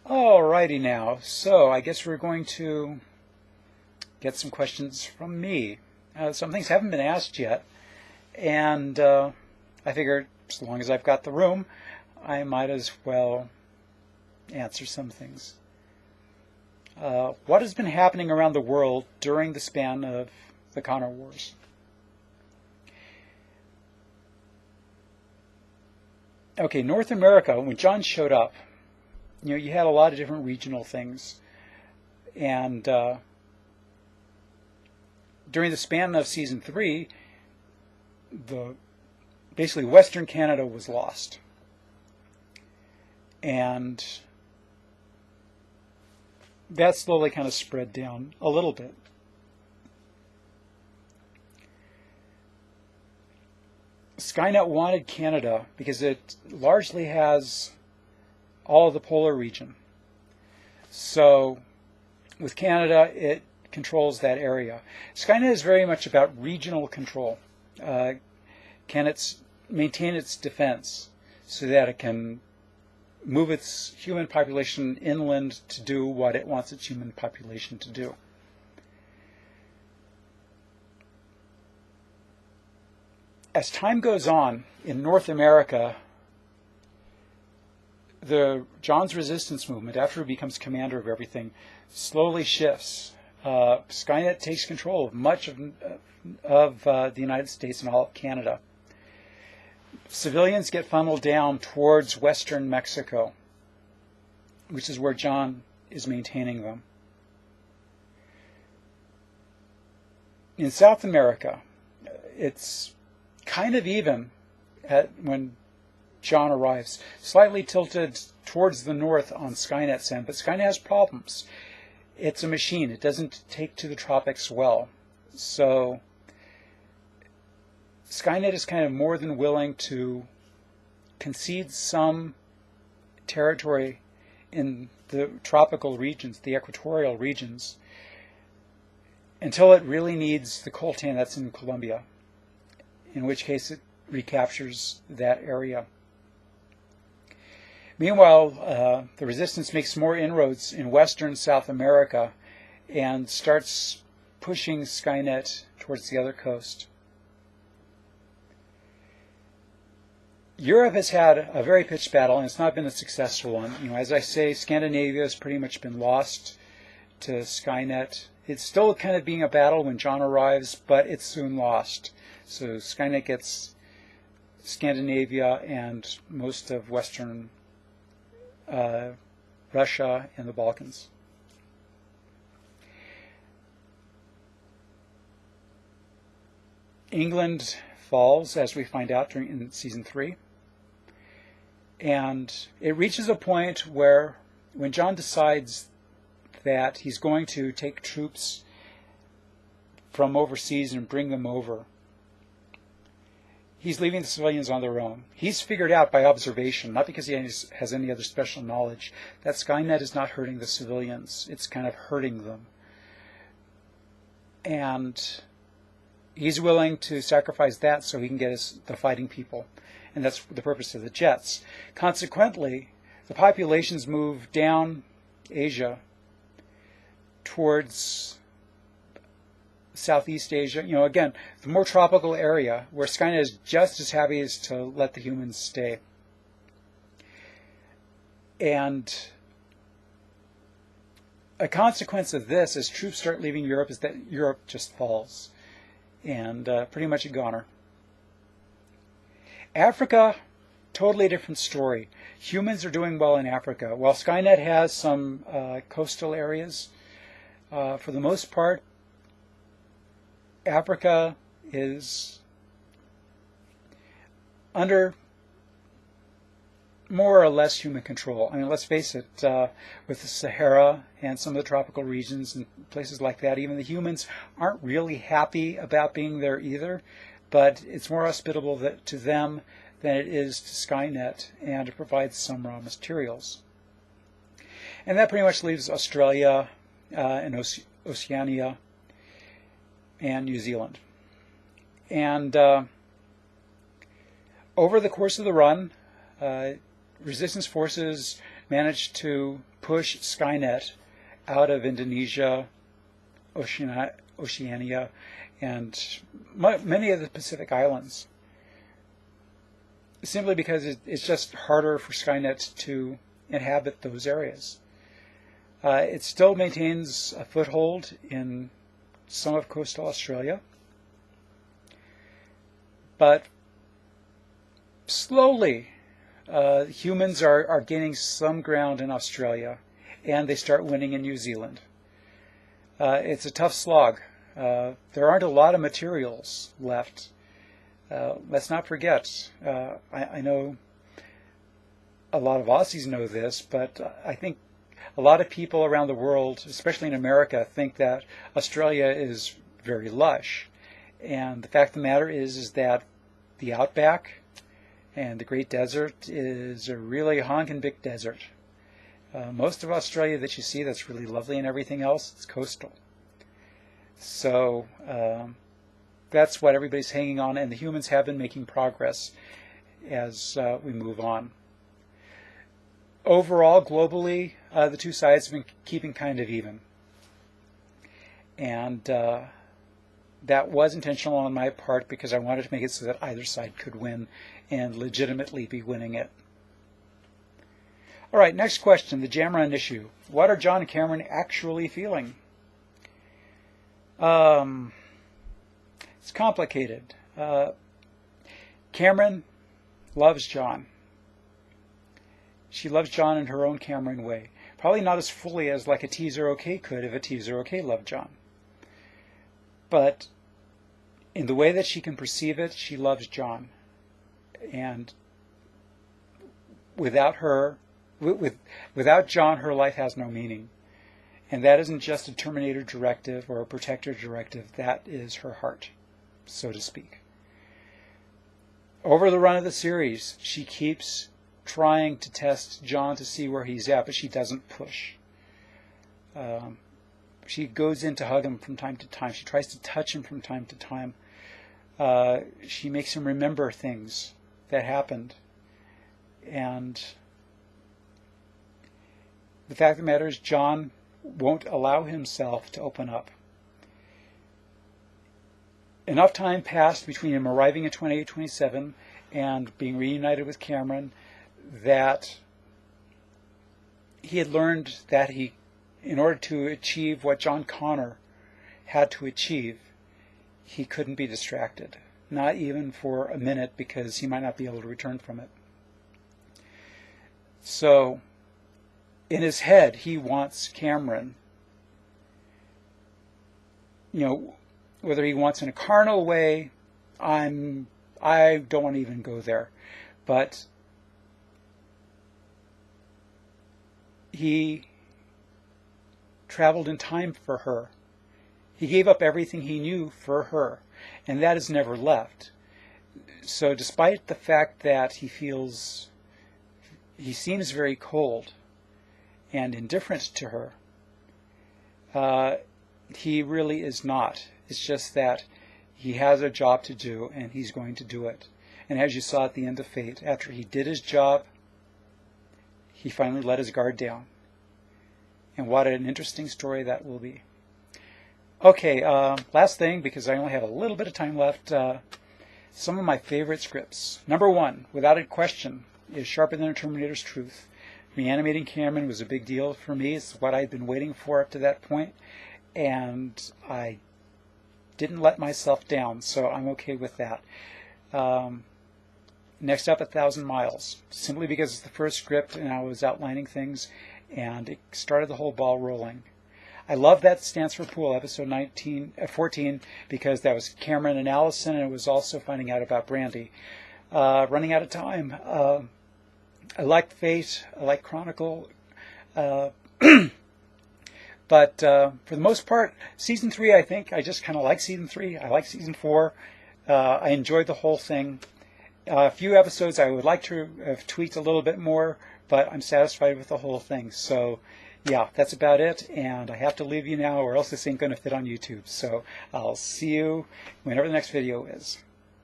Alrighty now, so I guess we're going to get some questions from me. Some things haven't been asked yet, and I figured as long as I've got the room, I might as well answer some things. What has been happening around the world during the span of the Counter Wars? Okay, North America, when John showed up, you had a lot of different regional things. And during the span of Season 3, basically Western Canada was lost. And that slowly kind of spread down a little bit. Skynet wanted Canada because it largely has all of the polar region. So with Canada, it controls that area. Skynet is very much about regional control. Can it maintain its defense so that it can move its human population inland to do what it wants its human population to do? As time goes on in North America, John's resistance movement, after he becomes commander of everything, slowly shifts. Skynet takes control of much of the United States and all of Canada. Civilians get funneled down towards western Mexico, which is where John is maintaining them. In South America, it's kind of even when John arrives, slightly tilted towards the north on Skynet's end, but Skynet has problems. It's a machine. It doesn't take to the tropics well. So Skynet is kind of more than willing to concede some territory in the tropical regions, the equatorial regions, until it really needs the coltan that's in Colombia, in which case it recaptures that area. Meanwhile, the resistance makes more inroads in western South America and starts pushing Skynet towards the other coast. Europe has had a very pitched battle, and it's not been a successful one. As I say, Scandinavia has pretty much been lost to Skynet. It's still kind of being a battle when John arrives, but it's soon lost. So Skynet gets Scandinavia and most of western Russia and the Balkans. England falls, as we find out in Season 3. And it reaches a point where, when John decides that he's going to take troops from overseas and bring them over, he's leaving the civilians on their own. He's figured out by observation, not because he has any other special knowledge, that Skynet is not hurting the civilians. It's kind of hurting them. And he's willing to sacrifice that so he can get the fighting people. And that's the purpose of the jets. Consequently, the populations move down Asia towards Southeast Asia, again, the more tropical area where Skynet is just as happy as to let the humans stay. And a consequence of this, as troops start leaving Europe, is that Europe just falls. And pretty much a goner. Africa, totally different story. Humans are doing well in Africa. While Skynet has some coastal areas, for the most part, Africa is under more or less human control. I mean, let's face it, with the Sahara and some of the tropical regions and places like that, even the humans aren't really happy about being there either, but it's more hospitable to them than it is to Skynet, and it provides some raw materials. And that pretty much leaves Australia and Oceania and New Zealand. And over the course of the run, resistance forces managed to push Skynet out of Indonesia, Oceania, and many of the Pacific Islands, simply because it's just harder for Skynet to inhabit those areas. It still maintains a foothold in some of coastal Australia, but slowly humans are gaining some ground in Australia, and they start winning in New Zealand. It's a tough slog. There aren't a lot of materials left. Let's not forget, I know a lot of Aussies know this, but I think a lot of people around the world, especially in America, think that Australia is very lush. And the fact of the matter is that the outback and the Great Desert is a really honkin' big desert. Most of Australia that you see that's really lovely and everything else, it's coastal. So that's what everybody's hanging on, and the humans have been making progress as we move on. Overall, globally, the two sides have been keeping kind of even. And that was intentional on my part because I wanted to make it so that either side could win and legitimately be winning it. All right, next question, the Jameron issue. What are John and Cameron actually feeling? It's complicated. Cameron loves John. She loves John in her own Cameron way. Probably not as fully as like a Teaser OK could if a Teaser OK loved John. But in the way that she can perceive it, she loves John. And without her, without John, her life has no meaning. And that isn't just a Terminator directive or a Protector directive. That is her heart, so to speak. Over the run of the series, she keeps trying to test John to see where he's at, but she doesn't push. She goes in to hug him from time to time. She tries to touch him from time to time. She makes him remember things that happened. And the fact of the matter is, John won't allow himself to open up. Enough time passed between him arriving in 2827 and being reunited with Cameron that he had learned that in order to achieve what John Connor had to achieve, he couldn't be distracted. Not even for a minute, because he might not be able to return from it. So, in his head, he wants Cameron. Whether he wants in a carnal way, I don't want to even go there. But he traveled in time for her. He gave up everything he knew for her, and that has never left. So despite the fact that he seems very cold and indifferent to her, he really is not. It's just that he has a job to do, and he's going to do it. And as you saw at the end of Fate, after he did his job, he finally let his guard down. And what an interesting story that will be. Okay, last thing, because I only have a little bit of time left, some of my favorite scripts. Number one, without a question, is Sharper Than a Terminator's Truth. Reanimating Cameron was a big deal for me. It's what I'd been waiting for up to that point, and I didn't let myself down, so I'm okay with that. Next up, 1,000 Miles, simply because it's the first script and I was outlining things, and it started the whole ball rolling. I love that Stands for Pool, episode 14, because that was Cameron and Allison, and it was also finding out about Brandy. Running out of time. I liked Fate. I liked Chronicle. But for the most part, Season 3, I think, I just kind of like Season 3. I like Season 4. I enjoyed the whole thing. A few episodes I would like to have tweaked a little bit more, but I'm satisfied with the whole thing. So, yeah, that's about it. And I have to leave you now, or else this ain't going to fit on YouTube. So I'll see you whenever the next video is.